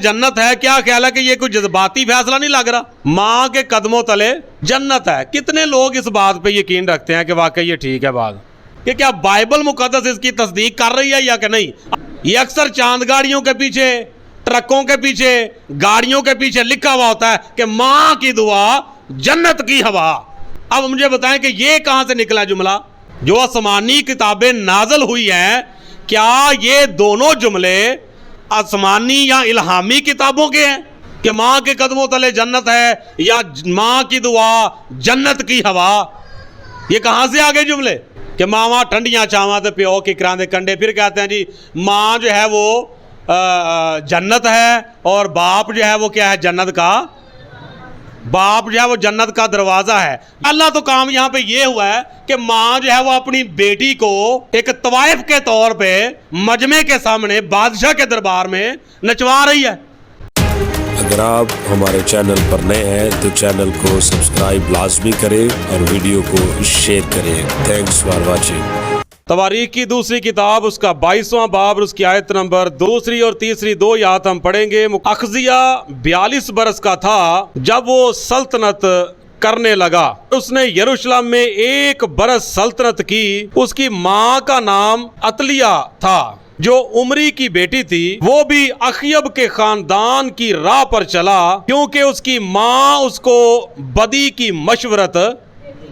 जन्नत है, क्या ख्याल है कि ये कोई जज्बाती फैसला नहीं लग रहा? माँ के कदमों तले जन्नत है। कितने लोग इस बात पे यकीन रखते हैं कि वाकई ये ठीक है बात, कि क्या बाइबल मुकद्दस इसकी तस्दीक कर रही है या कि नहीं? ये अक्सर चांद गाड़ियों के पीछे, ट्रकों के पीछे, गाड़ियों के पीछे लिखा हुआ होता है कि माँ की दुआ जन्नत की हवा। अब मुझे बताएं कि ये कहां से निकला जुमला? जो आसमानी किताबें नाजल हुई हैं, क्या ये दोनों जुमले आसमानी या इल्हामी किताबों के हैं कि माँ के कदमों तले जन्नत है या माँ की दुआ जन्नत की हवा? ये कहाँ से आ गए जुमले कि माँ ठंडियाँ चावा तो प्यो की करांदे कंडे? फिर कहते हैं जी माँ जो है वो जन्नत है और बाप जो है वो क्या है, जन्नत का बाप जो है वो जन्नत का दरवाजा है। अल्लाह तो काम यहाँ पे ये हुआ है कि माँ जो है वो अपनी बेटी को एक तवाइफ के तौर पे मजमे के सामने बादशाह के दरबार में नचवा रही है। अगर आप हमारे चैनल पर नए हैं तो चैनल को सब्सक्राइब लाजमी करें और वीडियो को शेयर करें। Thanks for watching. तवारीख की दूसरी किताब उसका 22वां बाब उसकी आयत नंबर 2 और 3 दो आयत हम पढ़ेंगे। अख्जिया 42 बरस का था जब वो सल्तनत करने लगा। उसने यरूशलेम में 1 बरस सल्तनत की। उसकी माँ का नाम अतलिया था जो उमरी की बेटी थी। वो भी अखयब के खानदान की राह पर चला क्योंकि उसकी माँ उसको बदी की मशवरत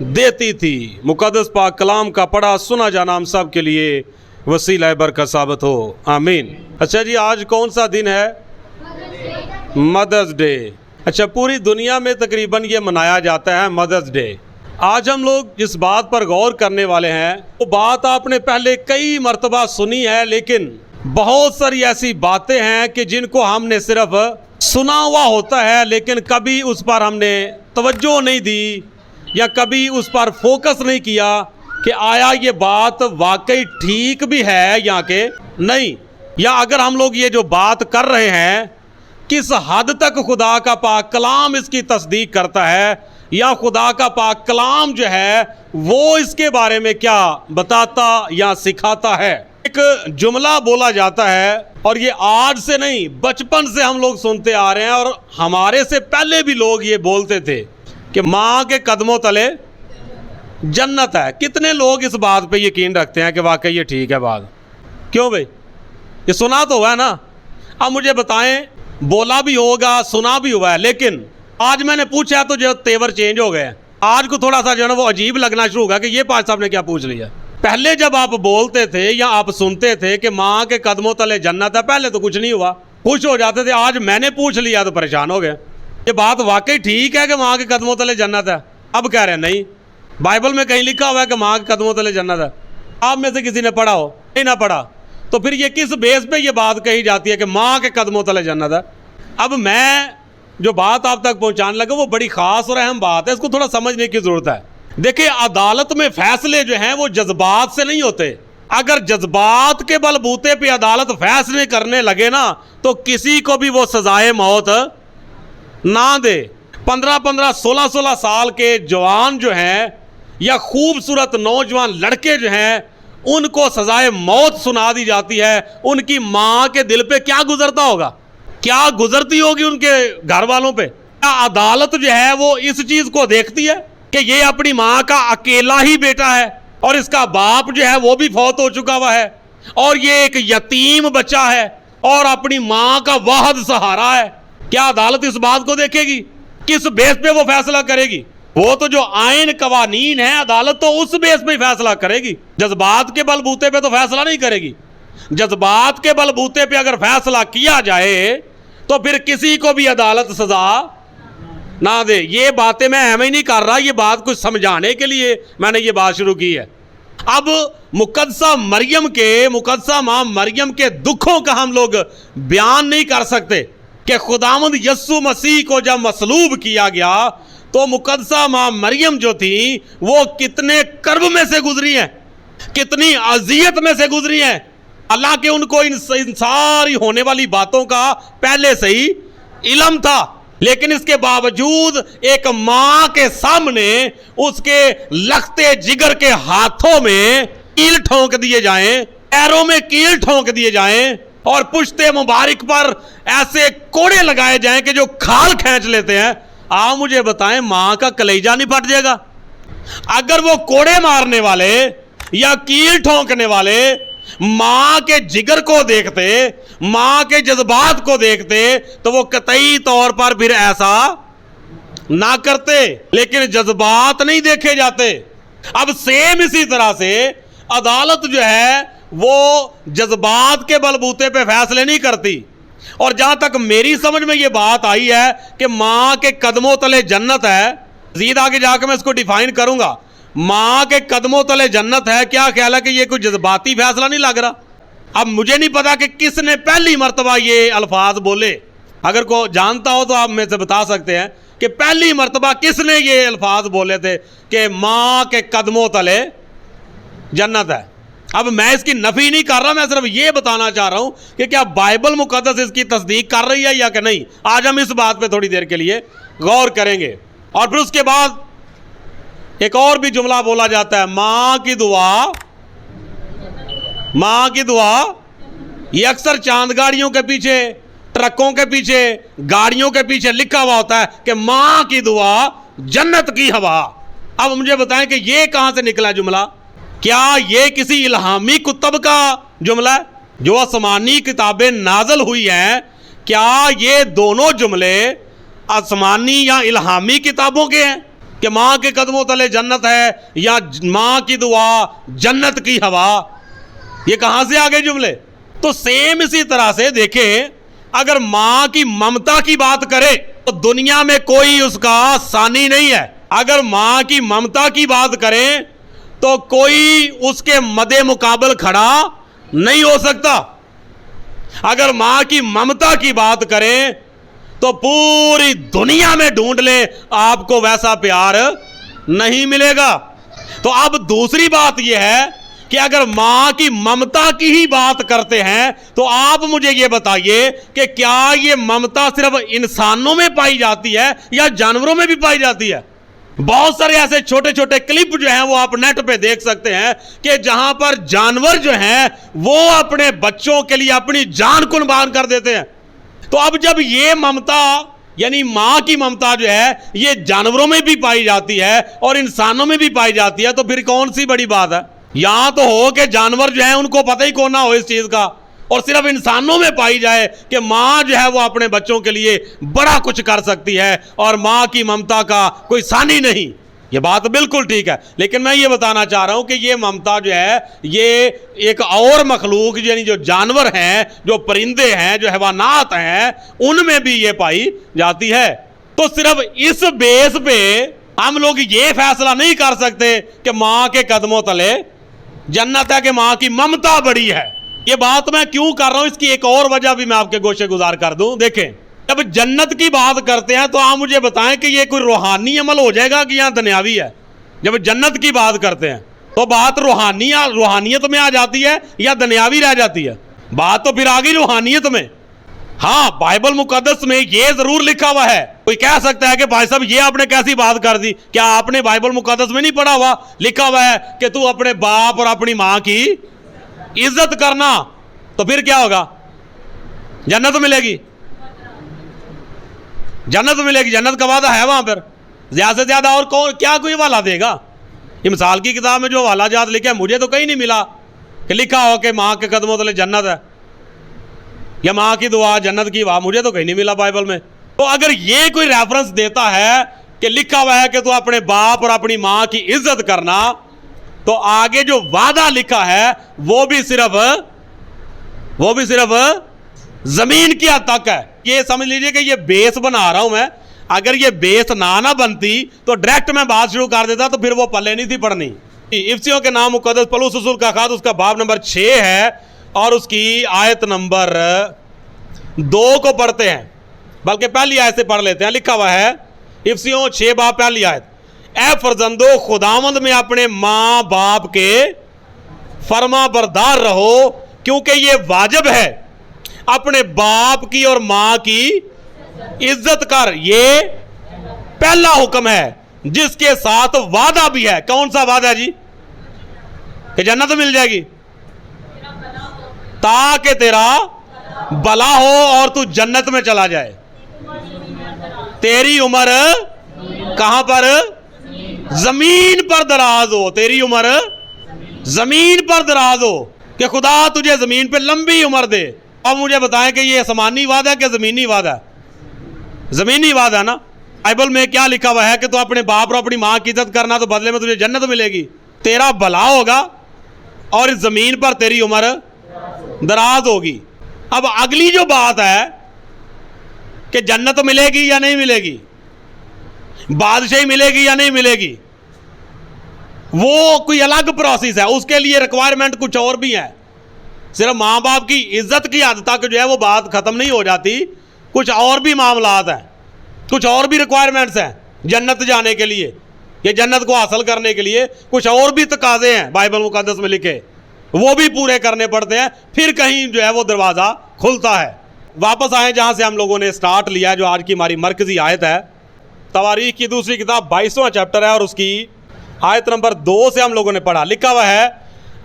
देती थी। मुकद्दस पाक कलाम का पढ़ा सुना जाना हम सब के लिए वसीला बरकत साबित हो, आमीन। अच्छा जी, आज कौन सा दिन है? Mother's Day. अच्छा, पूरी दुनिया में तकरीबन ये मनाया जाता है मदर्स डे। आज हम लोग जिस बात पर गौर करने वाले हैं वो बात आपने पहले कई मर्तबा सुनी है, लेकिन बहुत सारी ऐसी बातें हैं कि जिनको हमने सिर्फ सुना हुआ होता है लेकिन कभी उस पर हमने तवज्जो नहीं दी या कभी उस पर फोकस नहीं किया कि आया ये बात वाकई ठीक भी है या कि नहीं, या अगर हम लोग ये जो बात कर रहे हैं किस हद तक खुदा का पाक कलाम इसकी तस्दीक करता है या खुदा का पाक कलाम जो है वो इसके बारे में क्या बताता या सिखाता है। एक जुमला बोला जाता है और ये आज से नहीं, बचपन से हम लोग सुनते आ रहे हैं और हमारे से पहले भी लोग ये बोलते थे कि माँ के कदमों तले जन्नत है। कितने लोग इस बात पे यकीन रखते हैं कि वाकई ये ठीक है बात? क्यों भाई? ये सुना तो हुआ है ना। अब मुझे बताएं, बोला भी होगा, सुना भी हुआ है, लेकिन आज मैंने पूछा तो जो तेवर चेंज हो गए। आज को थोड़ा सा जो है वो अजीब लगना शुरू होगा कि ये पाज साहब ने क्या पूछ लिया। पहले जब आप बोलते थे या आप सुनते थे कि माँ के कदमों तले जन्नत है, पहले तो कुछ नहीं हुआ, खुश हो जाते थे। आज मैंने पूछ लिया तो परेशान हो गए। ये बात वाकई ठीक है कि माँ के कदमों तले जन्नत है? अब कह रहे हैं नहीं, बाइबल में कहीं लिखा हुआ है कि माँ के कदमों तले जन्नत है। आप में से किसी ने पढ़ा हो? नहीं ना पढ़ा, तो फिर ये किस बेस पे ये बात कही जाती है कि माँ के कदमों तले जन्नत है? अब मैं जो बात आप तक पहुँचाने लगा वो बड़ी ख़ास और अहम बात है, इसको थोड़ा समझने की ज़रूरत है। देखिए, अदालत में फैसले जो हैं वो जज्बात से नहीं होते। अगर जज्बात के बलबूते पे अदालत फैसले करने लगे ना तो किसी को भी वो सजाए मौत ना दे। 15-15, 16-16 साल के जवान जो हैं या खूबसूरत नौजवान लड़के जो हैं उनको सजाए मौत सुना दी जाती है। उनकी माँ के दिल पे क्या गुजरता होगा, क्या गुजरती होगी उनके घर वालों पे? क्या अदालत जो है वो इस चीज को देखती है कि ये अपनी माँ का अकेला ही बेटा है और इसका बाप जो है वो भी फौत हो चुका हुआ है और ये एक यतीम बच्चा है और अपनी माँ का वाहिद सहारा है? क्या अदालत इस बात को देखेगी? किस बेस पे वो फैसला करेगी? वो तो जो आयन कवानीन है, अदालत तो उस बेस पे फैसला करेगी, जज्बात के बलबूते पे तो फैसला नहीं करेगी। जज्बात के बलबूते पे अगर फैसला किया जाए तो फिर किसी को भी अदालत सजा ना दे। ये बातें मैं एम ही नहीं कर रहा, ये बात कुछ समझाने के लिए मैंने ये बात शुरू की है। अब मुकद्दसा माँ मरियम के दुखों का हम लोग बयान नहीं कर सकते कि खुदावंद यस्सु मसीह को जब मसलूब किया गया तो मुकद्दसा माँ मरियम जो थी वो कितने कर्ब में से गुजरी हैं, कितनी अजियत में से गुजरी हैं। हालांकि उनको इन सारी होने वाली बातों का पहले से ही इल्म था, लेकिन इसके बावजूद एक माँ के सामने उसके लखते जिगर के हाथों में कील ठोंक दिए जाएं, पैरों में कील ठोंक दिए जाएं और पुश्ते मुबारक पर ऐसे कोड़े लगाए जाएं कि जो खाल खींच लेते हैं। आप मुझे बताएं, मां का कलेजा नहीं फट जाएगा? अगर वो कोड़े मारने वाले या कील ठोंकने वाले मां के जिगर को देखते, मां के जज्बात को देखते, तो वो कतई तौर पर फिर ऐसा ना करते। लेकिन जज्बात नहीं देखे जाते। अब सेम इसी तरह से अदालत जो है वो जज्बात के बलबूते पे फैसले नहीं करती। और जहां तक मेरी समझ में ये बात आई है कि मां के कदमों तले जन्नत है, मजीद आगे जाकर मैं इसको डिफाइन करूंगा। मां के कदमों तले जन्नत है, क्या ख्याल है कि ये कोई जज्बाती फैसला नहीं लग रहा? अब मुझे नहीं पता कि किसने पहली मर्तबा ये अल्फाज बोले। अगर को जानता हो तो आप मेरे से बता सकते हैं कि पहली मर्तबा किसने ये अल्फाज बोले थे कि मां के कदमों तले जन्नत है। अब मैं इसकी नफी नहीं कर रहा, मैं सिर्फ ये बताना चाह रहा हूं कि क्या बाइबल मुकद्दस इसकी तस्दीक कर रही है या कि नहीं। आज हम इस बात पे थोड़ी देर के लिए गौर करेंगे। और फिर उसके बाद एक और भी जुमला बोला जाता है, मां की दुआ, मां की दुआ। ये अक्सर चांद गाड़ियों के पीछे, ट्रकों के पीछे, गाड़ियों के पीछे लिखा हुआ होता है कि मां की दुआ जन्नत की हवा। अब मुझे बताएं कि ये कहां से निकला जुमला? क्या ये किसी इल्हामी कुतब का जुमला है जो आसमानी किताबें नाजल हुई हैं? क्या ये दोनों जुमले आसमानी या इल्हामी किताबों के हैं कि मां के कदमों तले जन्नत है या मां की दुआ जन्नत की हवा? ये कहां से आ गए जुमले? तो सेम इसी तरह से देखें, अगर मां की ममता की बात करें तो दुनिया में कोई उसका सानी नहीं है। अगर मां की ममता की बात करें तो कोई उसके मदे मुकाबल खड़ा नहीं हो सकता। अगर मां की ममता की बात करें तो पूरी दुनिया में ढूंढ ले, आपको वैसा प्यार नहीं मिलेगा। तो अब दूसरी बात यह है कि अगर मां की ममता की ही बात करते हैं तो आप मुझे यह बताइए कि क्या यह ममता सिर्फ इंसानों में पाई जाती है या जानवरों में भी पाई जाती है? बहुत सारे ऐसे छोटे छोटे क्लिप जो हैं वो आप नेट पे देख सकते हैं कि जहां पर जानवर जो हैं वो अपने बच्चों के लिए अपनी जान कुर्बान कर देते हैं। तो अब जब ये ममता यानी मां की ममता जो है ये जानवरों में भी पाई जाती है और इंसानों में भी पाई जाती है, तो फिर कौन सी बड़ी बात है? यहां तो हो कि जानवर जो है उनको पता ही कौन ना हो इस चीज का, और सिर्फ इंसानों में पाई जाए कि मां जो है वो अपने बच्चों के लिए बड़ा कुछ कर सकती है और मां की ममता का कोई सानी नहीं। ये बात बिल्कुल ठीक है, लेकिन मैं ये बताना चाह रहा हूं कि ये ममता जो है ये एक और मखलूक यानी जो जानवर हैं, जो परिंदे हैं, जो हैवानात हैं, उनमें भी ये पाई जाती है। तो सिर्फ इस बेस पे हम लोग ये फैसला नहीं कर सकते कि मां के कदमों तले जन्नत है, कि मां की ममता बड़ी है। ये बात मैं क्यों कर रहा हूं, इसकी एक और वजह भी मैं आपके गोशे गुजार कर दूं। देखें, जब जन्नत की बात करते हैं तो आप मुझे बताएं कि ये कोई रूहानी अमल हो जाएगा कि यहां दुनियावी है? जब जन्नत की बात करते हैं तो बात रूहानियत में आ जाती है या दुनियावी रह जाती है? बात तो फिर आ गई रूहानियत में। हाँ, बाइबल मुकद्दस में ये जरूर लिखा हुआ है। कोई कह सकता है कि भाई साहब ये आपने कैसी बात कर दी? क्या आपने बाइबल मुकद्दस में नहीं पढ़ा हुआ? लिखा हुआ है कि तू अपने बाप और अपनी मां की इज्जत करना, तो फिर क्या होगा? जन्नत मिलेगी, जन्नत मिलेगी, जन्नत का वादा है वहां पर। ज्यादा से ज्यादा और कौन क्या कोई वाला देगा? ये मिसाल की किताब में जो वाला जात लिखा है मुझे तो कहीं नहीं मिला कि लिखा हो कि मां के कदमों तले जन्नत है या मां की दुआ जन्नत की वाह, मुझे तो कहीं नहीं मिला बाइबल में। तो अगर ये कोई रेफरेंस देता है कि लिखा हुआ है कि तू अपने बाप और अपनी मां की इज्जत करना, तो आगे जो वादा लिखा है वो भी सिर्फ जमीन की हद तक है। ये समझ लीजिए कि ये बेस बना रहा हूं मैं। अगर ये बेस ना बनती तो डायरेक्ट मैं बात शुरू कर देता, तो फिर वो पल्ले नहीं थी पढ़नी। इफ्सियों के नाम मुकद्दस पलूस उसूल का खाद, उसका बाब नंबर 6 है और उसकी आयत नंबर 2 को पढ़ते हैं, बल्कि पहली आयत से पढ़ लेते हैं। लिखा हुआ है इफ्सियों 6 बाब पहली आयत, ए फरजंदो खुदावंद में अपने मां बाप के फरमा बरदार रहो, क्योंकि ये वाजिब है अपने बाप की और मां की इज्जत कर। ये पहला हुक्म है जिसके साथ वादा भी है। कौन सा वादा है जी? कि जन्नत मिल जाएगी, ताकि तेरा भला हो और तू जन्नत में चला जाए। तेरी उम्र कहां पर? जमीन पर दराज हो। तेरी उम्र जमीन पर दराज हो कि खुदा तुझे जमीन पे लंबी उम्र दे। अब मुझे बताएं कि ये आसमानी वादा है कि जमीनी वादा है? जमीनी वादा है ना। बाइबल में क्या लिखा हुआ है कि तो अपने बाप और अपनी मां की इज्जत करना तो बदले में तुझे जन्नत मिलेगी। तेरा भला होगा और इस जमीन पर तेरी उम्र दराज होगी। अब अगली जो बात है कि जन्नत मिलेगी या नहीं मिलेगी, बादशाही मिलेगी या नहीं मिलेगी, वो कोई अलग प्रोसेस है। उसके लिए रिक्वायरमेंट कुछ और भी है। सिर्फ माँ बाप की इज्जत की हद तक जो है वो बात खत्म नहीं हो जाती। कुछ और भी मामलात हैं, कुछ और भी रिक्वायरमेंट्स हैं जन्नत जाने के लिए, ये जन्नत को हासिल करने के लिए कुछ और भी तकाजे हैं बाइबल मुकद्दस में लिखे, वो भी पूरे करने पड़ते हैं, फिर कहीं जो है वो दरवाज़ा खुलता है। वापस आए जहाँ से हम लोगों ने स्टार्ट लिया, जो आज की हमारी मरकजी आयत है। तवारीख की दूसरी किताब 22वां चैप्टर है और उसकी आयत नंबर 2 से हम लोगों ने पढ़ा। लिखा हुआ है,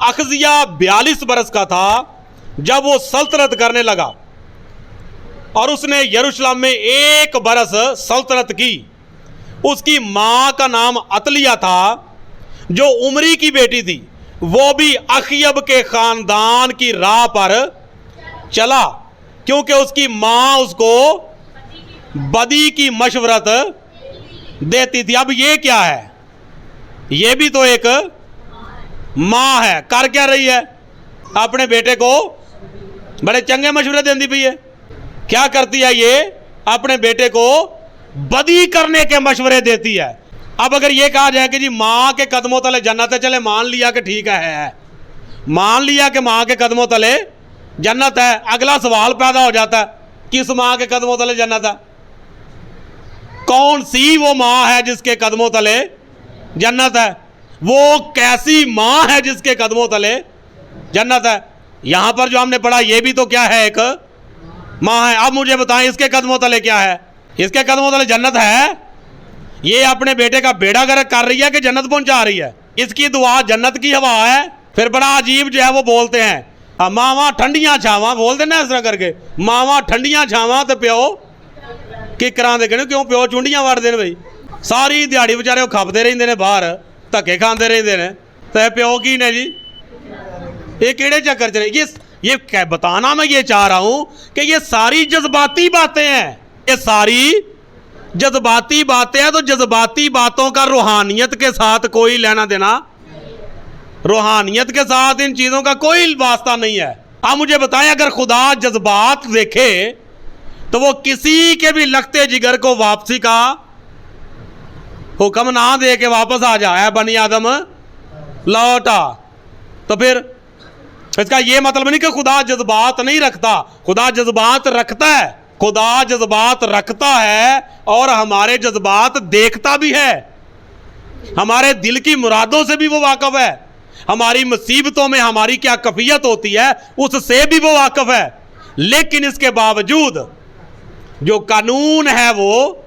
अखजिया 42 बरस का था जब वो सल्तनत करने लगा और उसने यरूशलेम में 1 बरस सल्तनत की। उसकी माँ का नाम अतलिया था जो उमरी की बेटी थी। वो भी अखयब के खानदान की राह पर चला क्योंकि उसकी माँ उसको बदी की मशवरत देती थी। अब ये क्या है? ये भी तो एक माँ है। कर क्या रही है? अपने बेटे को बड़े चंगे मशवरे देती पई है। क्या करती है ये? अपने बेटे को बदी करने के मशवरे देती है। अब अगर ये कहा जाए कि जी माँ के कदमों तले जन्नत है, चले मान लिया कि ठीक है, मान लिया कि माँ के कदमों तले जन्नत है। अगला सवाल पैदा हो जाता है, किस माँ के कदमों तले जन्नत है? कौन सी वो माँ है जिसके कदमों तले जन्नत है? वो कैसी माँ है जिसके कदमों तले जन्नत है? यहां पर जो हमने पढ़ा ये भी तो क्या है? एक माँ है। अब मुझे बताएं इसके कदमों तले क्या है? इसके कदमों तले जन्नत है। ये अपने बेटे का बेड़ा गर्क कर रही है कि जन्नत पहुंचा रही है। इसकी दुआ जन्नत की हवा है। फिर बड़ा अजीब जो है वो बोलते हैं, मावा ठंडियां छावा, बोलते ना इस तरह करके, मावा ठंडियां छावा तो प्यो कि करा दे। क्यों प्यो चुंडियां वड़ते हैं भाई? सारी दिहाड़ी बेचारे वो खपते रहते हैं बाहर, धक्के खाते रहते हैं, तो प्यो की ने जी ये किहड़े चक्कर च? ये क्या बताना मैं ये चाह रहा हूं कि ये सारी जज्बाती बातें हैं। ये सारी जज्बाती बातें हैं। तो जज्बाती बातों का रूहानियत के साथ कोई लेना देना, रूहानियत के साथ इन चीजों का कोई वास्ता नहीं है। आप मुझे बताएं, अगर खुदा जज्बात देखे तो वो किसी के भी लगते जिगर को वापसी का हुक्म ना दे के वापस आ जाए, बनी आदम लौटा। तो फिर इसका यह मतलब नहीं कि खुदा जज्बात नहीं रखता। खुदा जज्बात रखता है। खुदा जज्बात रखता है और हमारे जज्बात देखता भी है। हमारे दिल की मुरादों से भी वो वाकिफ है। हमारी मुसीबतों में हमारी क्या कैफियत होती है उससे भी वो वाकिफ है। लेकिन इसके बावजूद जो कानून है वो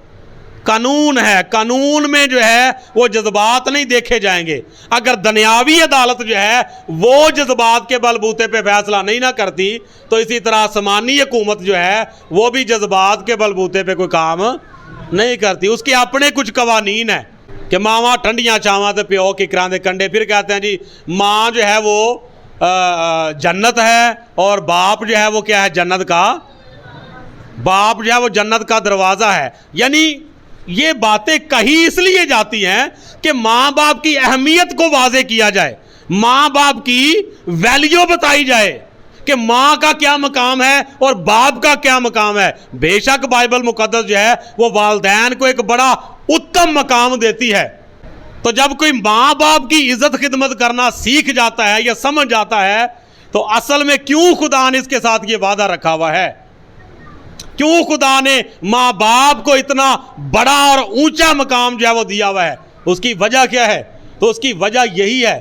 कानून है। कानून में जो है वो जज्बात नहीं देखे जाएंगे। अगर दुनियावी अदालत जो है वो जज्बात के बलबूते पे फैसला नहीं ना करती, तो इसी तरह आसमानी हुकूमत जो है वो भी जज्बात के बलबूते पे कोई काम नहीं करती। उसके अपने कुछ कवानीन है कि मावा ठंडियां छावा तो प्यो की करांदे कंडे। फिर कहते हैं जी माँ जो है वो जन्नत है और बाप जो है वो क्या है? जन्नत का बाप जो है वो जन्नत का दरवाज़ा है। यानी ये बातें कही इसलिए जाती हैं कि माँ बाप की अहमियत को वाजे किया जाए, माँ बाप की वैल्यू बताई जाए कि माँ का क्या मकाम है और बाप का क्या मकाम है। बेशक बाइबल मुकद्दस जो है वो वालिदैन को एक बड़ा उत्तम मकाम देती है। तो जब कोई माँ बाप की इज्जत खिदमत करना सीख जाता है या समझ जाता है, तो असल में क्यों खुदा ने इसके साथ ये वादा रखा हुआ है? क्यों खुदा ने माँ बाप को इतना बड़ा और ऊंचा मकाम जो है वो दिया हुआ है? उसकी वजह क्या है? तो उसकी वजह यही है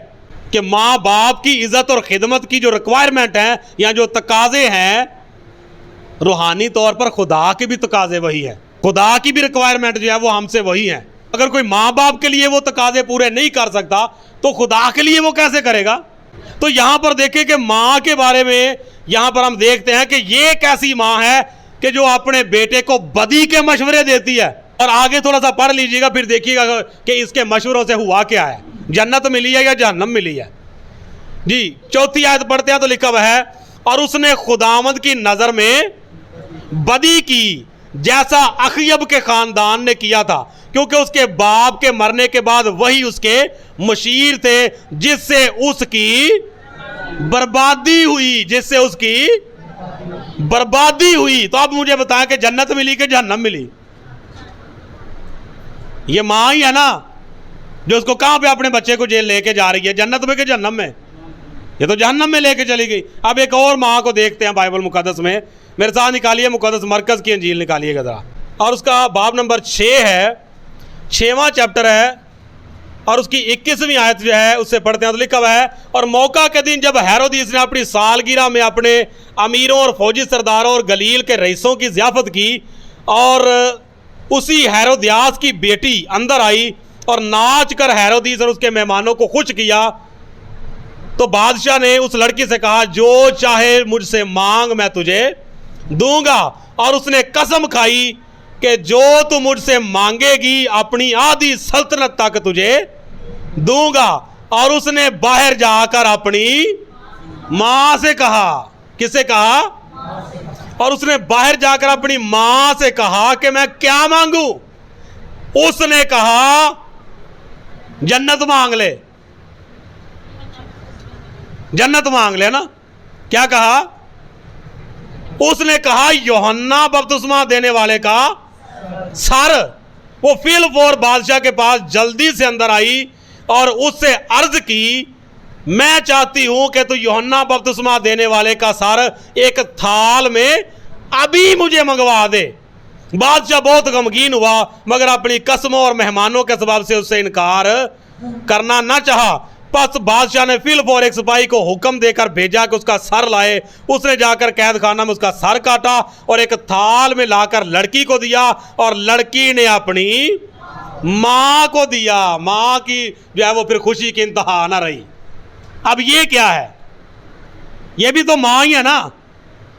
कि माँ बाप की इज्जत और खिदमत की जो रिक्वायरमेंट है या जो तकाजे हैं, रूहानी तौर पर खुदा के भी तकाजे वही हैं। खुदा की भी रिक्वायरमेंट जो है वो हमसे वही है। अगर कोई माँ बाप के लिए वो तकाजे पूरे नहीं कर सकता तो खुदा के लिए वो कैसे करेगा? तो यहां पर देखिए कि मां के बारे में यहां पर हम देखते हैं कि ये एक ऐसी मां है कि जो अपने बेटे को बदी के मशवरे देती है। और आगे थोड़ा सा पढ़ लीजिएगा, फिर देखिएगा कि इसके मशवरों से हुआ क्या है, जन्नत मिली है या जहन्नम मिली है। जी 4थी आयत पढ़ते हैं तो लिखा हुआ है, और उसने खुदावंद की नजर में बदी की जैसा अखयब के खानदान ने किया था, क्योंकि उसके बाप के मरने के बाद वही उसके मुशीर थे, जिससे उसकी बर्बादी हुई, जिससे उसकी बर्बादी हुई। तो अब मुझे बताएं कि जन्नत मिली कि जहन्नम मिली? ये मां ही है ना जो उसको कहां पे अपने बच्चे को जेल लेके जा रही है, जन्नत में कि जहन्नम में? ये तो जहन्नम में लेके चली गई। अब एक और मां को देखते हैं बाइबल मुकद्दस में। मेरे साथ निकालिए मुकद्दस मरकज की अंजील निकालिएगा जरा, और उसका बाब नंबर 6 है, 6वां चैप्टर है, और उसकी 21वीं आयत जो है उससे पढ़ते हैं तो लिखा हुआ है, और मौका के दिन जब हेरोदिस ने अपनी सालगिरह में अपने अमीरों और फौजी सरदारों और गलील के रईसों की ज़ियाफत की, और उसी हेरोदियास की बेटी अंदर आई और नाच कर हेरोदिस और उसके मेहमानों को खुश किया, तो बादशाह ने उस लड़की से कहा, जो चाहे मुझसे मांग मैं तुझे दूंगा। और उसने कसम खाई कि जो तू मुझसे मांगेगी अपनी आधी सल्तनत तक तुझे दूंगा। और उसने बाहर जाकर अपनी मां से कहा, किसे कहा? और उसने बाहर जाकर अपनी मां से कहा कि मैं क्या मांगू? उसने कहा जन्नत मांग ले, जन्नत मांग ले ना। क्या कहा? उसने कहा यूहन्ना बपतिस्मा देने वाले का सर। वो फिलफोर बादशाह के पास जल्दी से अंदर आई और उससे अर्ज की, मैं चाहती हूं कि तू यूहन्ना बपतिस्मा देने वाले का सर एक थाल में अभी मुझे मंगवा दे। बादशाह बहुत गमगीन हुआ, मगर अपनी कसमों और मेहमानों के सबब से उससे इनकार करना न चाहा। बस बादशाह ने फिलफोर एक सिपाही को हुक्म देकर भेजा कि उसका सर लाए। उसने जाकर कैद खाना में उसका सर काटा और एक थाल में लाकर लड़की को दिया, और लड़की ने अपनी मां को दिया। मां की जो है वो फिर खुशी की इंतहा ना रही। अब ये क्या है? ये भी तो मां ही है ना।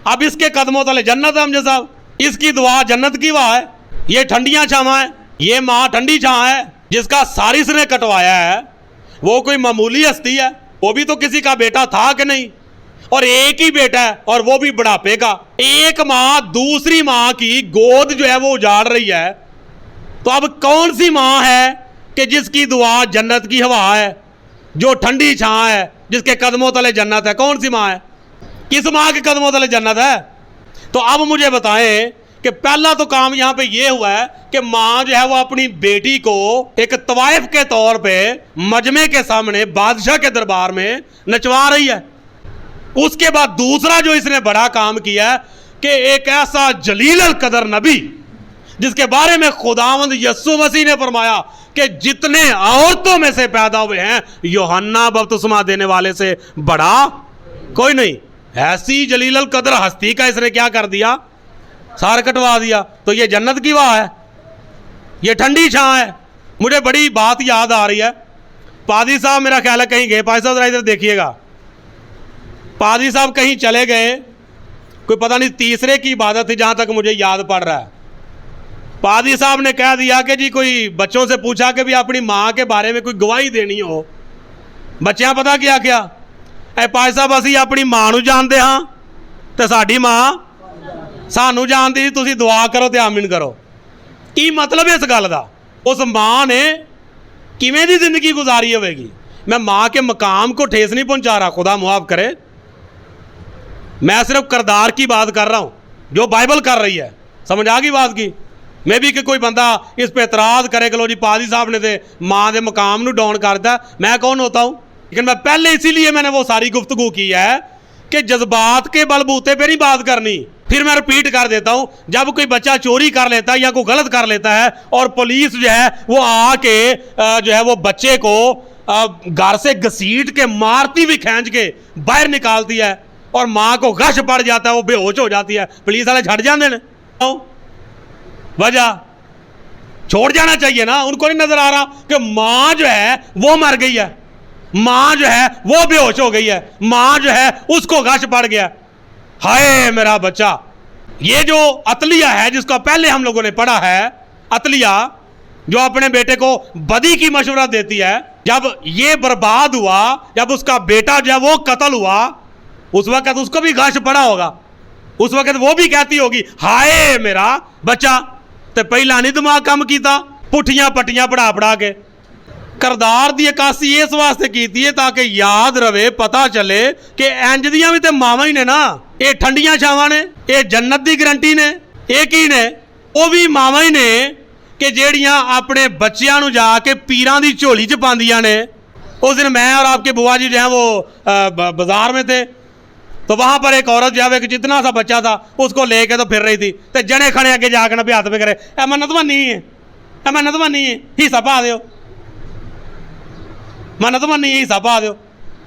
अब इसके कदमों तले जन्नत है हमजे साहब, इसकी दुआ जन्नत की वाह है। ये ठंडियां छावां है, ये मां ठंडी छां है। जिसका सर इसने कटवाया है वो कोई मामूली हस्ती है? वो भी तो किसी का बेटा था कि नहीं? और एक ही बेटा है, और वो भी बुढ़ापे का। एक मां दूसरी मां की गोद जो है वो उजाड़ रही है। तो अब कौन सी मां है कि जिसकी दुआ जन्नत की हवा है, जो ठंडी छां है, जिसके कदमों तले जन्नत है? कौन सी मां है? किस मां के कदमों तले जन्नत है? तो अब मुझे बताएं कि पहला तो काम यहां पे ये हुआ है कि मां जो है वो अपनी बेटी को एक तवाइफ के तौर पे मजमे के सामने बादशाह के दरबार में नचवा रही है। उसके बाद दूसरा जो इसने बड़ा काम किया है कि एक ऐसा जलील अल कदर नबी जिसके बारे में खुदावंद यस्सु मसीह ने फरमाया कि जितने औरतों में से पैदा हुए हैं यूहन्ना बपतिस्मा देने वाले से बड़ा कोई नहीं। ऐसी जलील अल कदर हस्ती का इसने क्या कर दिया? सार कटवा दिया। तो ये जन्नत की वाह है, ये ठंडी छां है। मुझे बड़ी बात याद आ रही है। पादी साहब मेरा ख्याल है कहीं गए। पादी साहब जरा इधर देखिएगा। पादी साहब कहीं चले गए, कोई पता नहीं तीसरे की इबादत थी जहां तक मुझे याद पड़ रहा है। पादी साहब ने कह दिया कि जी कोई बच्चों से पूछा कि भी अपनी मां के बारे में कोई गवाही देनी हो। बच्चियां पता क्या क्या ए पादी साहब, असी अपनी मां नूं जानते हाँ ते साडी मां सानू जानती, तुसी दुआ करो ते आमीन करो। की मतलब इस गल का? उस मां ने किवें दी जिंदगी गुजारी होगी? मैं मां के मकाम को ठेस नहीं पहुंचा रहा, खुदा मुआफ करे। मैं सिर्फ करदार की बात कर रहा हूं जो बाइबल कर रही है। समझ आ गई बात की? मैं भी कि कोई बंदा इस पे एतराज करे कि लो जी पादी साहब ने तो मां के मकाम नूं डाउन कर दिया, मैं कौन होता हूं? लेकिन मैं पहले इसीलिए मैंने वो सारी गुफ्तगू की है कि जज्बात के बलबूते पे नहीं बात करनी। फिर मैं रिपीट कर देता हूं, जब कोई बच्चा चोरी कर लेता है या कोई गलत कर लेता है और पुलिस जो है वो आके जो है वो बच्चे को घर से घसीट के मारती हुई खींच के बाहर निकालती है और मां को गश पड़ जाता है, वो बेहोश हो जाती है, पुलिस वाले छड़ जाते हैं। वजह छोड़ जाना चाहिए ना। उनको नहीं नजर आ रहा कि मां जो है वो मर गई है। मां जो है वो बेहोश हो गई है, मां जो है उसको गश पड़ गया। हाय मेरा बच्चा। ये जो अतलिया है जिसका पहले हम लोगों ने पढ़ा है, अतलिया जो अपने बेटे को बदी की मशवरा देती है, जब ये बर्बाद हुआ, जब उसका बेटा जो है वो कत्ल हुआ, उस वक्त उसको भी गश पड़ा होगा। उस वक्त वो भी कहती होगी हाय मेरा बच्चा। तो पहला नहीं दिमाग काम किया, पुठियां पट्टियां पढ़ा पढ़ा के। करदार दी अकासी इस वास्ते की है ताकि याद रवे, पता चले कि इंज दियां भी तो मावा ही ने ना। ये ठंडियां छावां ने, ये जन्नत की गारंटी ने, ये की ने, वो भी मावा ही ने कि जेड़ियां अपने बच्चों को जाके पीरां दी झोली च पांदियां ने। उस दिन मैं और आपके बुआ जी जो है वो बाजार में थे, तो वहां पर एक औरत जो है एक जितना सा बच्चा था उसको लेके तो फिर रही थी, तो जने खड़े आगे जाकर ना हाथ पे करे, ए मन्नत मनी है, ए मन्नत मनी है, हिस्सा पा दो, मन्नत मनी है, हिस्सा पा दो।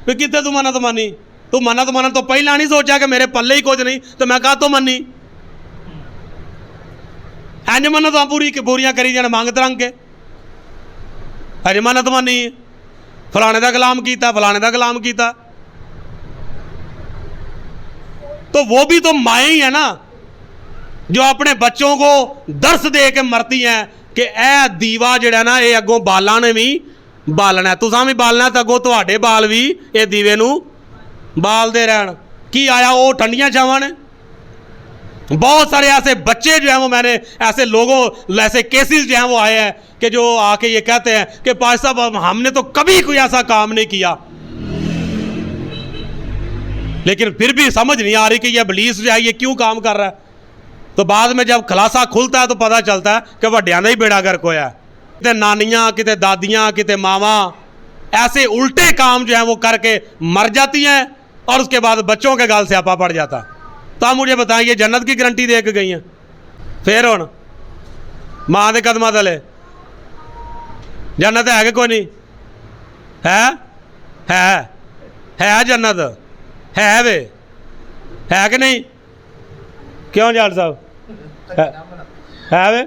फिर कितने तू मन्नत मनी? तू मन्नत मनन तो पहला नहीं सोचा कि मेरे पल्ले ही कुछ नहीं, तो मैं कहा तो मनी। इंज मन्नत पूरियां करी जाने मांग तरंग के, अरे मन्नत मनी फलाने का गुलाम किया, फलाने का गुलाम किया। तो वो भी तो माएँ ही है ना, जो अपने बच्चों को दर्श दे के मरती हैं कि ए दीवा जड़ा ना ये अगों बालों ने भी बालना, तुसां भी बालना, तो अगों तुहाडे बाल भी ये दीवे नू बालते रहन। की आया वो ठंडियां छावां ने। बहुत सारे ऐसे बच्चे जो हैं वो, मैंने ऐसे लोगों, ऐसे केसेस जो हैं वो आए हैं कि जो आके ये कहते हैं कि पाश साहब हमने तो कभी कोई ऐसा काम नहीं किया, लेकिन फिर भी समझ नहीं आ रही कि यह इब्लीस जो है ये क्यों काम कर रहा है। तो बाद में जब खुलासा खुलता है तो पता चलता है कि वड्डियां दा ही बेड़ा गर्क होया। किते नानियां, किते दादियां, किते मावा ऐसे उल्टे काम जो है वो करके मर जाती हैं, और उसके बाद बच्चों के गाल से आपा पड़ जाता। तो आप मुझे बताएं, ये जन्नत की गारंटी दे के गई हैं, फिर हुण मां दे कदमां तले जन्नत है कि कोई नहीं? है जन्नत है वे, है कि नहीं? क्यों जाट साहब है वे?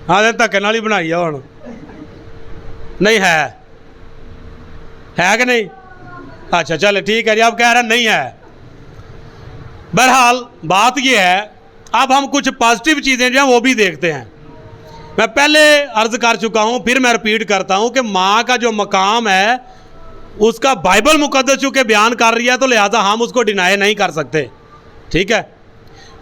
हाँ धक्के नाल ही बनाई है हुण, नहीं है कि नहीं? अच्छा चले ठीक है जी, आप कह रहे हैं नहीं है। बहरहाल बात यह है, अब हम कुछ पॉजिटिव चीज़ें जो हैं वो भी देखते हैं। मैं पहले अर्ज कर चुका हूं, फिर मैं रिपीट करता हूं कि माँ का जो मकाम है उसका बाइबल मुकद्दस चूँकि बयान कर रही है, तो लिहाजा हम उसको डिनाई नहीं कर सकते। ठीक है,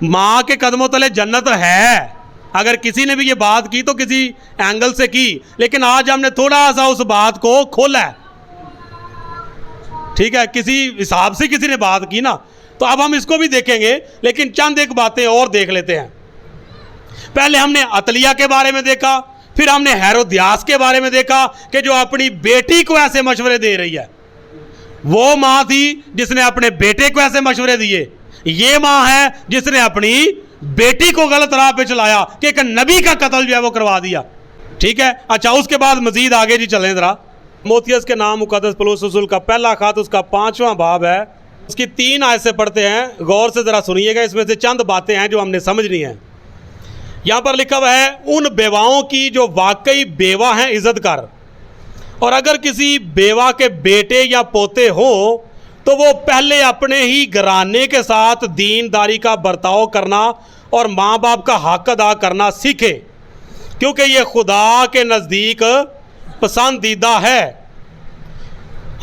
माँ के कदमों तले जन्नत है। अगर किसी ने भी ये बात की तो किसी एंगल से की, लेकिन आज हमने थोड़ा सा उस बात को खोला है। ठीक है, किसी हिसाब से किसी ने बात की ना, तो अब हम इसको भी देखेंगे, लेकिन चंद एक बातें और देख लेते हैं। पहले हमने अतलिया के बारे में देखा, फिर हमने हेरोदियास के बारे में देखा कि जो अपनी बेटी को ऐसे मशवरे दे रही है। वो माँ थी जिसने अपने बेटे को ऐसे मशवरे दिए, ये माँ है जिसने अपनी बेटी को गलत राह पे चलाया कि एक नबी का कत्ल जो है वो करवा दिया। ठीक है, अच्छा उसके बाद मजीद आगे जी चलें जरा। मोतियस के नाम मुकद्दस पौलुस रसूल का पहला खत, उसका 5वां बाब है, उसकी 3 आयत से पढ़ते हैं। गौर से ज़रा सुनिएगा, इसमें से चंद बातें हैं जो हमने समझनी है। यहाँ पर लिखा हुआ है, उन बेवाओं की जो वाकई बेवा हैं इज़्ज़त कर, और अगर किसी बेवा के बेटे या पोते हो तो वो पहले अपने ही घराने के साथ दीनदारी का बर्ताव करना और माँ बाप का हक अदा करना सीखे, क्योंकि ये खुदा के नज़दीक पसंदीदा है।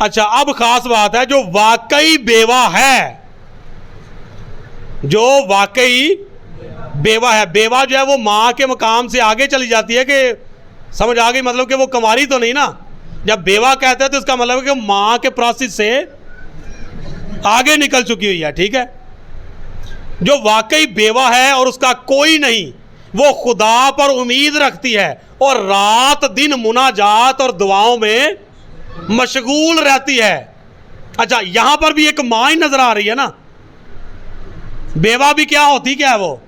अच्छा, अब खास बात है, जो वाकई बेवा है, जो वाकई बेवा है, बेवा जो है वो माँ के मकाम से आगे चली जाती है, कि समझ आ गई, मतलब कि वो कुंवारी तो नहीं ना। जब बेवा कहते हैं तो इसका मतलब है कि माँ के प्रोसेस से आगे निकल चुकी हुई है। ठीक है, जो वाकई बेवा है और उसका कोई नहीं, वो खुदा पर उम्मीद रखती है और रात दिन मुनाजात और दुआओं में मशगूल रहती है। अच्छा, यहां पर भी एक माँ ही नजर आ रही है ना। बेवा भी क्या होती, क्या है वो?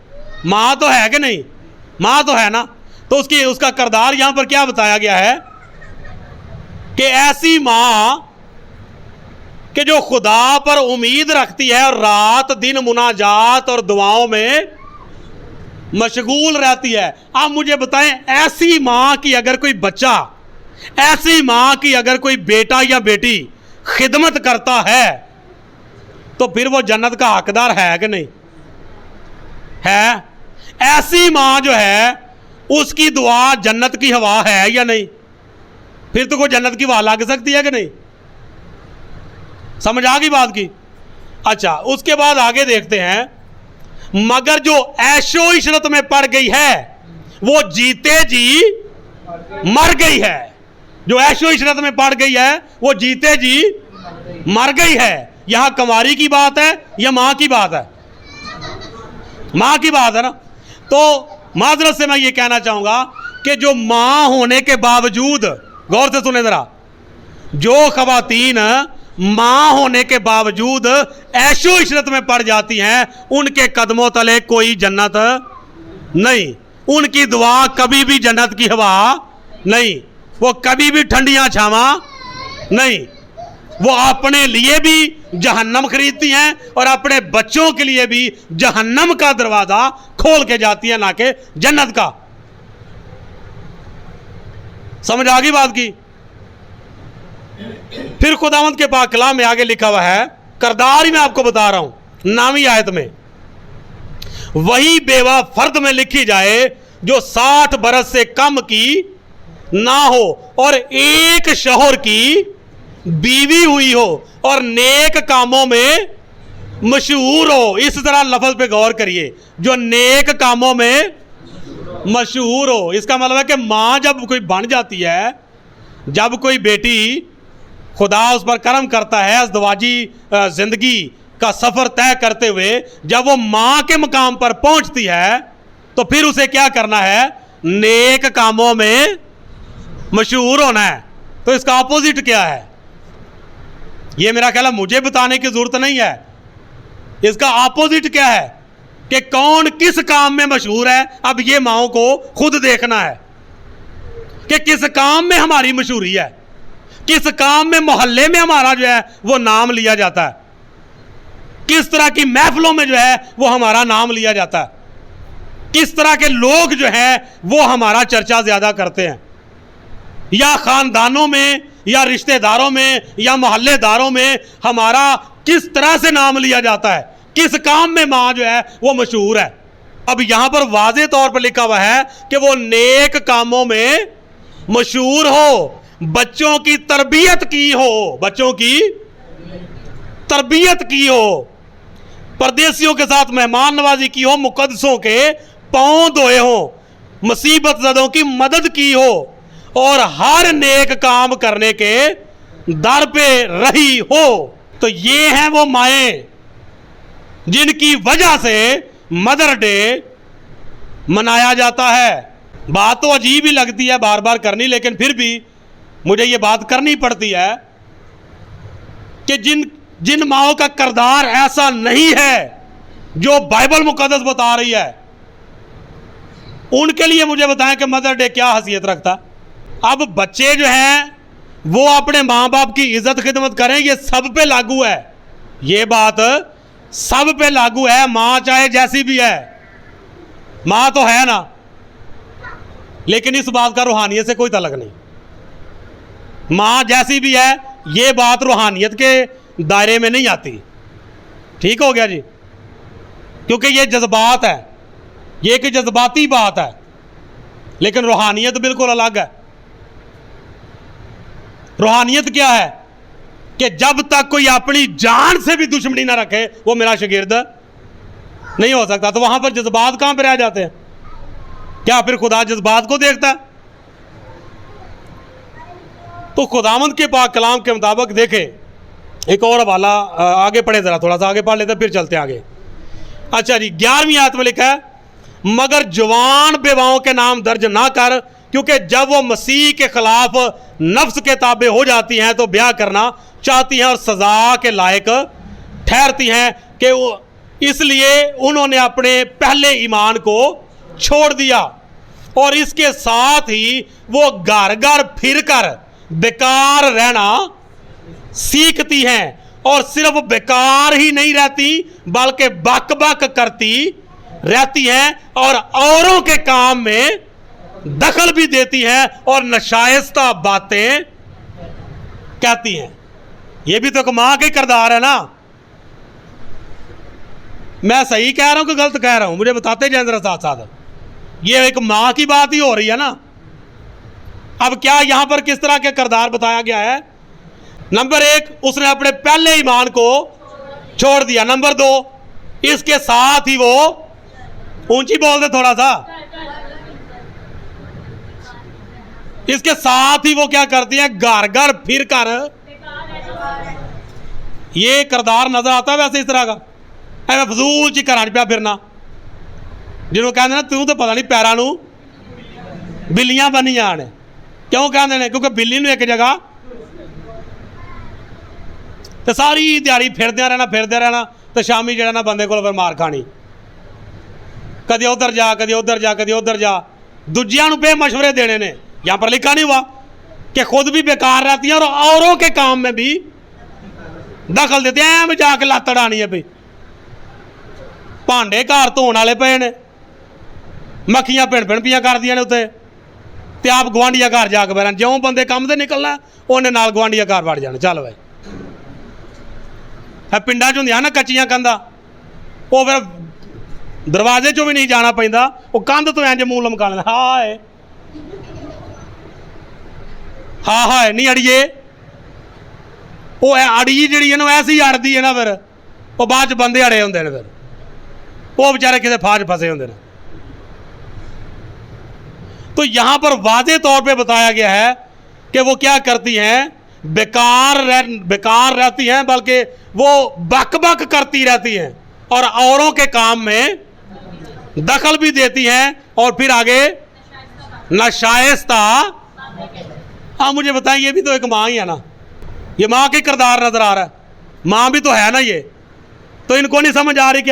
माँ तो है कि नहीं? माँ तो है ना। तो उसका किरदार यहां पर क्या बताया गया है कि ऐसी माँ कि जो खुदा पर उम्मीद रखती है और रात दिन मुनाजात और दुआओं में मशगूल रहती है। आप मुझे बताएं, ऐसी माँ की अगर कोई बच्चा ऐसी मां की अगर कोई बेटा या बेटी खिदमत करता है तो फिर वो जन्नत का हकदार है कि नहीं है? ऐसी मां जो है उसकी दुआ जन्नत की हवा है या नहीं? फिर तो कोई जन्नत की हवा लग सकती है कि नहीं? समझ आ गई बात की? अच्छा, उसके बाद आगे देखते हैं, मगर जो ऐशो इशरत में पड़ गई है वो जीते जी मर गई है। जो ऐशो इशरत में पड़ गई है वो जीते जी मर गई है। यहां कंवारी की बात है या मां की बात है? मां की बात है ना। तो माजरत से मैं ये कहना चाहूंगा कि जो मां होने के बावजूद, गौर से सुने जरा, जो खवातीन मां होने के बावजूद ऐशो इशरत में पड़ जाती हैं उनके कदमों तले कोई जन्नत नहीं, उनकी दुआ कभी भी जन्नत की हवा नहीं, वो कभी भी ठंडियां छावा नहीं, वो अपने लिए भी जहन्नम खरीदती हैं और अपने बच्चों के लिए भी जहन्नम का दरवाजा खोल के जाती है, ना कि जन्नत का। समझ आ गई बात की? फिर खुदावंद के पाक कलाम में आगे लिखा हुआ है, करदार ही मैं आपको बता रहा हूं 9वीं आयत में, वही बेवा फर्द में लिखी जाए जो 60 बरस से कम की ना हो और एक शौहर की बीवी हुई हो और नेक कामों में मशहूर हो। इस तरह लफ्ज पे गौर करिए, जो नेक कामों में मशहूर हो। इसका मतलब है कि मां जब कोई बन जाती है, जब कोई बेटी खुदा उस पर करम करता है अज़दवाजी जिंदगी का सफर तय करते हुए, जब वो मां के मकाम पर पहुंचती है तो फिर उसे क्या करना है? नेक कामों में मशहूर होना है। तो इसका अपोजिट क्या है? ये मेरा ख्याल है मुझे बताने की जरूरत नहीं है। इसका अपोजिट क्या है कि कौन किस काम में मशहूर है। अब ये माओं को खुद देखना है कि किस काम में हमारी मशहूरी है, किस काम में मोहल्ले में हमारा जो है वो नाम लिया जाता है, किस तरह की महफिलों में जो है वो हमारा नाम लिया जाता है, किस तरह के लोग जो हैं वो हमारा चर्चा ज्यादा करते हैं, या खानदानों में या रिश्तेदारों में या मोहल्लेदारों में हमारा किस तरह से नाम लिया जाता है, किस काम में मां जो है वो मशहूर है। अब यहां पर वाज़े तौर पर लिखा हुआ है कि वो नेक कामों में मशहूर हो, बच्चों की तरबियत की हो, बच्चों की तरबियत की हो, परदेसियों के साथ मेहमान नवाजी की हो, मुकद्दसों के पांव धोए हो, मुसीबत ज़दों की मदद की हो और हर नेक काम करने के दर पे रही हो। तो ये हैं वो माएँ जिनकी वजह से मदर डे मनाया जाता है। बात तो अजीब ही लगती है बार बार करनी, लेकिन फिर भी मुझे ये बात करनी पड़ती है कि जिन माओं का किरदार ऐसा नहीं है जो बाइबल मुकद्दस बता रही है, उनके लिए मुझे बताएं कि मदर डे क्या हैसियत रखता। अब बच्चे जो हैं वो अपने माँ बाप की इज्जत खिदमत करें, ये सब पे लागू है, ये बात सब पे लागू है। माँ चाहे जैसी भी है, माँ तो है ना, लेकिन इस बात का रूहानियत से कोई तल्लुक नहीं। माँ जैसी भी है, ये बात रूहानियत के दायरे में नहीं आती। ठीक हो गया जी? क्योंकि ये जज्बात है, ये एक जज्बाती बात है, लेकिन रूहानियत बिल्कुल अलग है। रूहानियत क्या है कि जब तक कोई अपनी जान से भी दुश्मनी ना रखे वो मेरा शागिर्द नहीं हो सकता। तो वहां पर जज्बात कहां पर रह जाते हैं? क्या फिर खुदा जज्बात को देखता है? तो खुदावंद के पाक कलाम के मुताबिक देखे, एक और हवाला आगे पढ़े, जरा थोड़ा सा आगे पढ़ लेते फिर चलते आगे। अच्छा जी, 11वीं आयत में लिखा है, मगर जवान बेवाओं के नाम दर्ज ना कर, क्योंकि जब वो मसीह के खिलाफ नफ्स के ताबे हो जाती हैं तो ब्याह करना चाहती हैं और सजा के लायक ठहरती हैं कि वो इसलिए उन्होंने अपने पहले ईमान को छोड़ दिया और इसके साथ ही वो घर घर फिर कर बेकार रहना सीखती हैं और सिर्फ बेकार ही नहीं रहती बल्कि बक बक करती रहती हैं और औरों के काम में दखल भी देती हैं और नशाइस्ता बातें कहती हैं। ये भी तो एक मां का ही किरदार है ना। मैं सही कह रहा हूं कि गलत कह रहा हूं, मुझे बताते जाए जरा साथ साथ। ये एक मां की बात ही हो रही है ना। अब क्या यहां पर किस तरह के किरदार बताया गया है? नंबर 1, उसने अपने पहले ईमान को छोड़ दिया। नंबर 2, इसके साथ ही वो, ऊंची बोल दे थोड़ा सा, इसके साथ ही वो क्या करती है, घर घर फिर कर, ये किरदार नजर आता है वैसे इस तरह का। ਐਵੇਂ ਫਜ਼ੂਲ ਚ ਘਰਾਂ 'ਚ ਪਿਆ ਫਿਰਨਾ, ਜਿਹਨੂੰ ਕਹਿੰਦੇ ਨੇ ਤੂੰ ਤਾਂ ਪਤਾ ਨਹੀਂ ਪੈਰਾਂ ਨੂੰ ਬਿੱਲੀਆਂ ਬੰਨੀਆਂ ਨੇ। ਕਿਉਂ ਕਹਿੰਦੇ ਨੇ? ਕਿਉਂਕਿ ਬਿੱਲੀ ਨੂੰ ਇੱਕ ਜਗ੍ਹਾ ਤੇ ਸਾਰੀ ਦਿਹਾੜੀ ਫਿਰਦਿਆਂ ਰਹਿਣਾ ਤੇ ਸ਼ਾਮੀ ਜਿਹੜਾ ਨਾ ਬੰਦੇ ਕੋਲ ਫਿਰ ਮਾਰ ਖਾਣੀ। कभी उधर जा, कभी उधर जा, कभी उधर जा, दूजिया पे मशवरे देने ने। यहाँ पर लिखा नहीं हुआ कि खुद भी बेकार रहती है और औरों के काम में भी दखल देते हैं। मैं जाके लत्त अड़ानी है भाई, भांडे घर धोने वाले पे ने, मक्खियां भिण पियां कर दिया ने उत्ते, ते आप गुआंढिया घर जाके बैठना। ज्यों बंदे काम से निकलना उन्हें नाल गुआंढिया घर वड़ जाना। चल भाई, पिंडा च होंदियां ना कच्चियां कंधां, वो फिर दरवाजे चों भी नहीं जाना पैंदा, वो कंध तो इंज मूंह लमका लेंदा। हाय हाय नहीं अड़िए, वो अड़ी जी है ना ऐसी अड़दी है ना, फिर वो बाद च बंदे अड़े होंदे ने, फिर वो बेचारे किसी फाज फसे होंदे ने। तो यहां पर वाज़े तौर पे बताया गया है कि वो क्या करती हैं, बेकार रहती हैं, बल्कि वो बक बक करती रहती हैं और औरों के काम में दखल भी देती हैं। और फिर आगे नशाइस्ता। हाँ मुझे बताएं, ये भी तो एक माँ ही है ना, ये माँ के किरदार नजर आ रहा है, माँ भी तो है ना ये। तो इनको नहीं समझ आ रही कि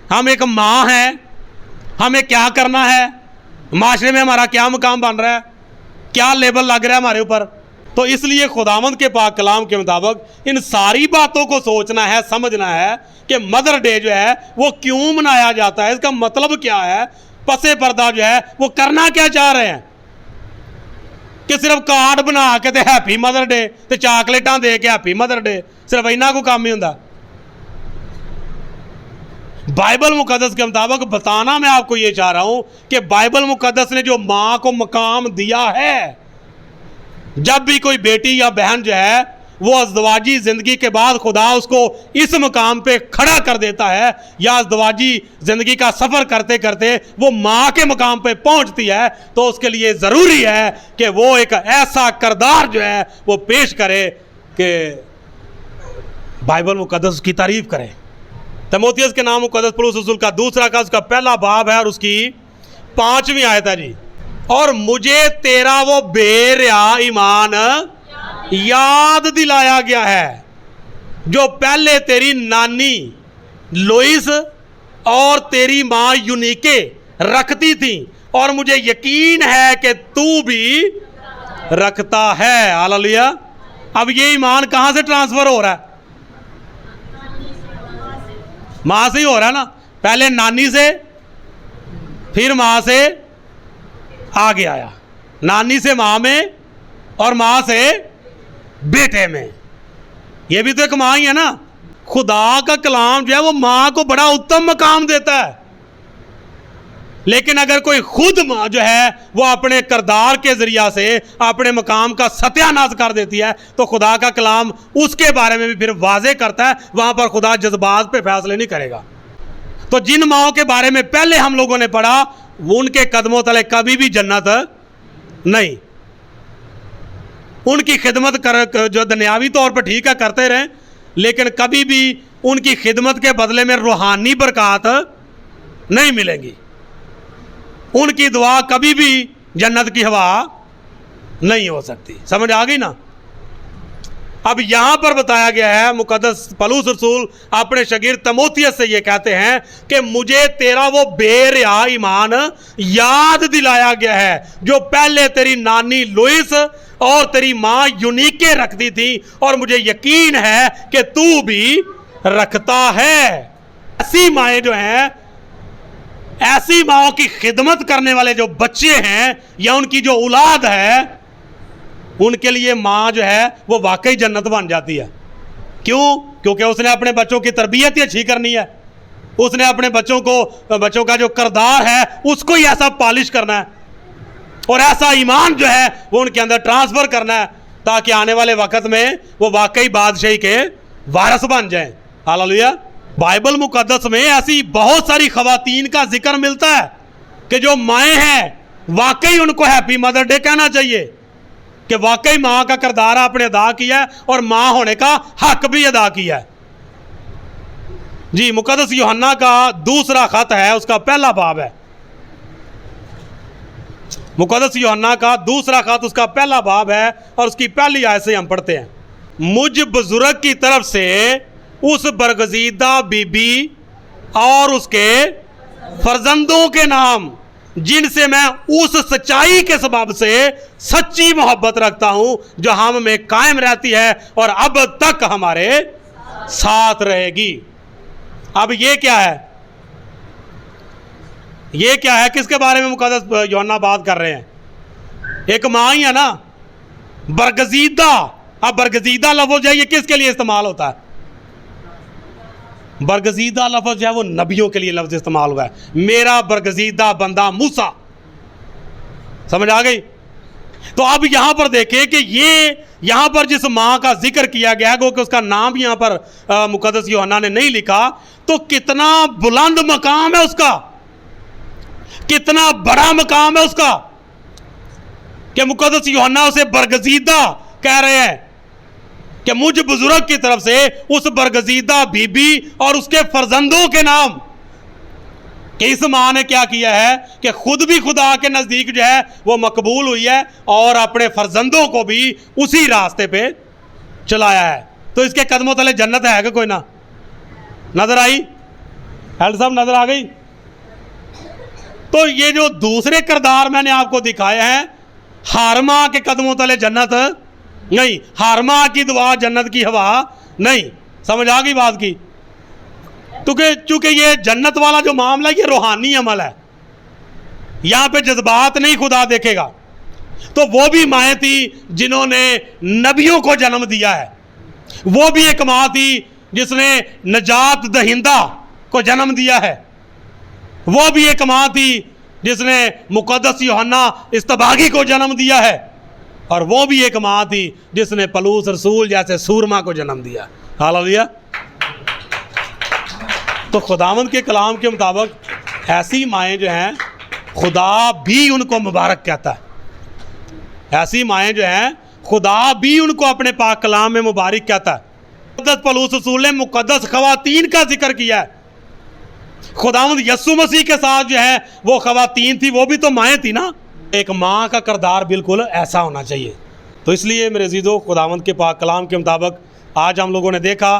हम एक माँ हैं, हमें क्या करना है, माशरे में हमारा क्या मुकाम बन रहा है, क्या लेबल लग रहा है हमारे ऊपर। तो इसलिए खुदावंद के पाक कलाम के मुताबिक इन सारी बातों को सोचना है, समझना है कि मदर डे जो है वो क्यों मनाया जाता है, इसका मतलब क्या है, पसे पर्दा जो है वो करना क्या चाह रहे हैं। कि सिर्फ कार्ड बना के ते हैप्पी मदर डे ते चाकलेटां दे के हैप्पी मदर डे, सिर्फ इन्ना को काम ही होंदा। बाइबल मुकद्दस के मुताबिक बताना मैं आपको ये चाह रहा हूं कि बाइबल मुकद्दस ने जो मां को मकाम दिया है, जब भी कोई बेटी या बहन जो है वो अज़दवाजी ज़िंदगी के बाद खुदा उसको इस मुकाम पे खड़ा कर देता है, या अज़दवाजी ज़िंदगी का सफ़र करते करते वो माँ के मुकाम पे पहुँचती है, तो उसके लिए ज़रूरी है कि वो एक ऐसा किरदार जो है वो पेश करे कि बाइबल मुकद्दस की तारीफ़ करे। तीमुथियुस के नाम मुकद्दस पौलुस रसूल का दूसरा का उसका पहला बाब है और उसकी 5वीं आयत है जी। और मुझे तेरा वो बेरिया ईमान याद दिलाया गया है जो पहले तेरी नानी लोइस और तेरी मां यूनिके रखती थी, और मुझे यकीन है कि तू भी रखता है। हालेलुया। अब ये ईमान कहां से ट्रांसफर हो रहा है? मां से ही हो रहा है ना। पहले नानी से, फिर मां से आगे आया, नानी से मां में और मां से बेटे में। यह भी तो एक मां ही है ना। खुदा का कलाम जो है वो मां को बड़ा उत्तम मकाम देता है, लेकिन अगर कोई खुद मां जो है वो अपने किरदार के जरिया से अपने मकाम का सत्यानाश कर देती है, तो खुदा का कलाम उसके बारे में भी फिर वाजे करता है। वहां पर खुदा जज्बात पे फैसले नहीं करेगा। तो जिन माओं के बारे में पहले हम लोगों ने पढ़ा, उनके कदमों तले कभी भी जन्नत नहीं। उनकी खिदमत कर, जो दुनियावी तौर पर ठीक है करते रहें, लेकिन कभी भी उनकी खिदमत के बदले में रूहानी बरकत नहीं मिलेगी। उनकी दुआ कभी भी जन्नत की हवा नहीं हो सकती। समझ आ गई ना। अब यहां पर बताया गया है, मुकद्दस पौलुस रसूल अपने शागिर्द तीमुथियुस से ये कहते हैं कि मुझे तेरा वो बेरिया ईमान याद दिलाया गया है जो पहले तेरी नानी लोइस और तेरी मां यूनिके रखती थी, और मुझे यकीन है कि तू भी रखता है। ऐसी माएँ जो हैं ऐसी माओ की खिदमत करने वाले जो बच्चे हैं या उनकी जो औलाद है, उनके लिए माँ जो है वो वाकई जन्नत बन जाती है। क्यों? क्योंकि उसने अपने बच्चों की तरबियत ही अच्छी करनी है, उसने अपने बच्चों का जो किरदार है उसको ही ऐसा पॉलिश करना है और ऐसा ईमान जो है वो उनके अंदर ट्रांसफर करना है ताकि आने वाले वक्त में वो वाकई बादशाही के वारिस बन जाएं। हालेलुया। बाइबल मुकद्दस में ऐसी बहुत सारी खवातीन का जिक्र मिलता है कि जो माएँ हैं वाकई उनको हैप्पी मदर डे कहना चाहिए कि वाकई माँ का किरदार आपने अदा किया है और माँ होने का हक भी अदा किया है। जी, मुकद्दस यूहन्ना का दूसरा खत है, उसका पहला बाब है। मुकद्दस यूहन्ना का दूसरा खत उसका पहला बाब है और उसकी पहली आयत से हम पढ़ते हैं। मुझ बुजुर्ग की तरफ से उस बरगजीदा बीबी और उसके फर्जंदों के नाम जिनसे मैं उस सच्चाई के सबब से सच्ची मोहब्बत रखता हूं जो हम में कायम रहती है और अब तक हमारे साथ रहेगी। अब ये क्या है? ये क्या है? किसके बारे में मुकद्दस यूहन्ना बात कर रहे हैं? एक माँ ही है ना, बरगजीदा। अब बरगजीदा लफ्ज़ है ये किसके लिए इस्तेमाल होता है? बरगजीदा लफ्ज़ है वो नबियों के लिए लफ्ज़ इस्तेमाल हुआ है। मेरा बरगजीदा बंदा मूसा। समझ आ गई? तो अब यहां पर देखें कि ये यहां पर जिस माँ का जिक्र किया गया है कि उसका नाम यहां पर मुकद्दस यूहन्ना ने नहीं लिखा, तो कितना बुलंद मकाम है उसका, कितना बड़ा मकाम है उसका कि मुकद्दस यूहन्ना उसे बरगजीदा कह रहे हैं कि मुझ बुजुर्ग की तरफ से उस बरगजीदा बीबी और उसके फर्जंदों के नाम। कि इस माँ ने क्या किया है कि खुद भी खुदा के नज़दीक जो है वो मकबूल हुई है और अपने फर्जंदों को भी उसी रास्ते पे चलाया है। तो इसके कदमों तले जन्नत है कि कोई ना? नजर आई? हेल्ड साहब नजर आ गई? तो ये जो दूसरे किरदार मैंने आपको दिखाए हैं, हर माँ के कदमों तले जन्नत नहीं, हर माँ की दुआ जन्नत की हवा नहीं। समझ आ गई बात की? चूंकि ये जन्नत वाला जो मामला है ये रूहानी अमल है, यहां पे जज्बात नहीं खुदा देखेगा। तो वो भी माएँ थी जिन्होंने नबियों को जन्म दिया है, वो भी एक माँ थी जिसने नजात दहिंदा को जन्म दिया है, वो भी एक माँ थी जिसने मुकद्दस यूहन्ना इस्तबागी को जन्म दिया है, और वो भी एक माँ थी जिसने पलूस रसूल जैसे सूरमा को जन्म दिया। हालेलुया। तो खुदावंद के कलाम के मुताबिक ऐसी माएँ जो हैं खुदा भी उनको मुबारक कहता है। ऐसी माएँ जो हैं खुदा भी उनको अपने पाक कलाम में मुबारक कहता है। मुकद्दस पलूस रसूल ने मुकद्दस खवातीन का जिक्र किया है। खुदावंद यस्सु मसीह के साथ जो है वो खवातीन थी, वो भी तो माएँ थी ना। एक माँ का किरदार बिल्कुल ऐसा होना चाहिए। तो इसलिए मेरे अज़ीज़ों, खुदावंद के पाक कलाम के मुताबिक आज हम लोगों ने देखा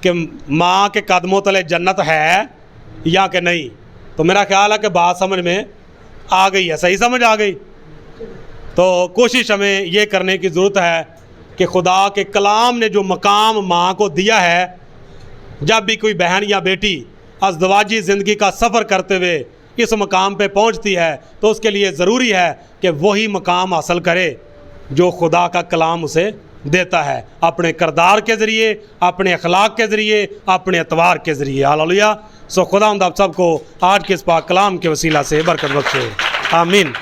कि माँ के कदमों तले जन्नत है या कि नहीं। तो मेरा ख्याल है कि बात समझ में आ गई है, सही समझ आ गई। तो कोशिश हमें ये करने की ज़रूरत है कि खुदा के कलाम ने जो मकाम माँ को दिया है, जब भी कोई बहन या बेटी अज़दवाजी ज़िंदगी का सफ़र करते हुए इस मकाम पे पहुंचती है, तो उसके लिए ज़रूरी है कि वही मकाम हासिल करे जो खुदा का कलाम उसे देता है, अपने किरदार के ज़रिए, अपने अखलाक के ज़रिए, अपने एतवार के ज़रिए। हालेलुया। सो खुदा आप सबको आज के इस पाक कलाम के वसीला से बरकत बख्शे। आमीन।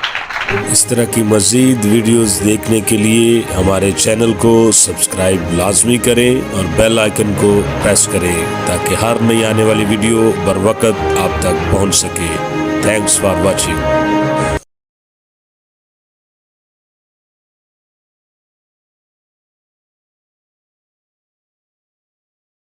इस तरह की मज़ीद वीडियोस देखने के लिए हमारे चैनल को सब्सक्राइब लाजमी करें और बेल आइकन को प्रेस करें ताकि हर नई आने वाली वीडियो बर वक्त आप तक पहुंच सके। Thanks for watching.